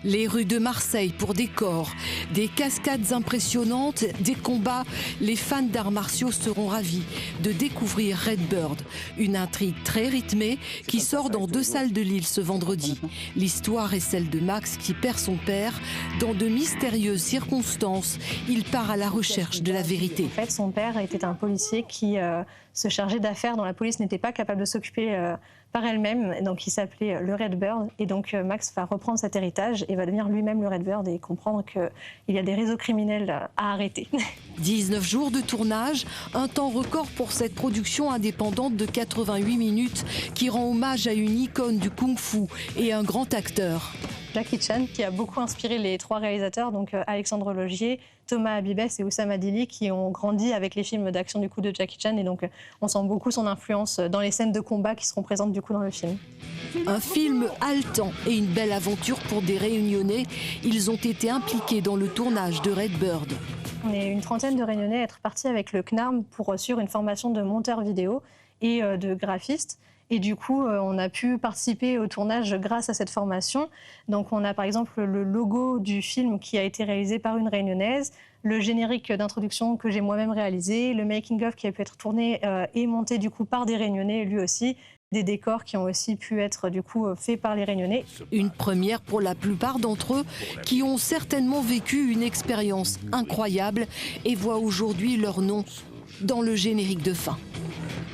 Les rues de Marseille pour des corps, des cascades impressionnantes, des combats. Les fans d'arts martiaux seront ravis de découvrir Redbird, une intrigue très rythmée qui sort dans 2 salles de Lille ce vendredi. L'histoire est celle de Max qui perd son père. Dans de mystérieuses circonstances, il part à la recherche de la vérité. En fait, son père était un policier qui se chargeait d'affaires dont la police n'était pas capable de s'occuper par elle-même. Donc il s'appelait le Redbird. Et donc Max va reprendre cet héritage et va devenir lui-même le Redbird et comprendre qu'il y a des réseaux criminels à arrêter. 19 jours de tournage, un temps record pour cette production indépendante de 88 minutes qui rend hommage à une icône du kung-fu et un grand acteur. Jackie Chan, qui a beaucoup inspiré les 3 réalisateurs, donc Alexandre Logier, Thomas Habibès et Oussama Dili, qui ont grandi avec les films d'action du coup de Jackie Chan. Et donc on sent beaucoup son influence dans les scènes de combat qui seront présentes du coup dans le film. Un film haletant et une belle aventure pour des Réunionnais. Ils ont été impliqués dans le tournage de Redbird. On est une trentaine de Réunionnais à être partis avec le CNARM pour suivre une formation de monteur vidéo et de graphiste. Et du coup, on a pu participer au tournage grâce à cette formation. Donc on a par exemple le logo du film qui a été réalisé par une Réunionnaise, le générique d'introduction que j'ai moi-même réalisé, le making-of qui a pu être tourné et monté du coup par des Réunionnais lui aussi, des décors qui ont aussi pu être du coup faits par les Réunionnais. Une première pour la plupart d'entre eux qui ont certainement vécu une expérience incroyable et voient aujourd'hui leur nom dans le générique de fin.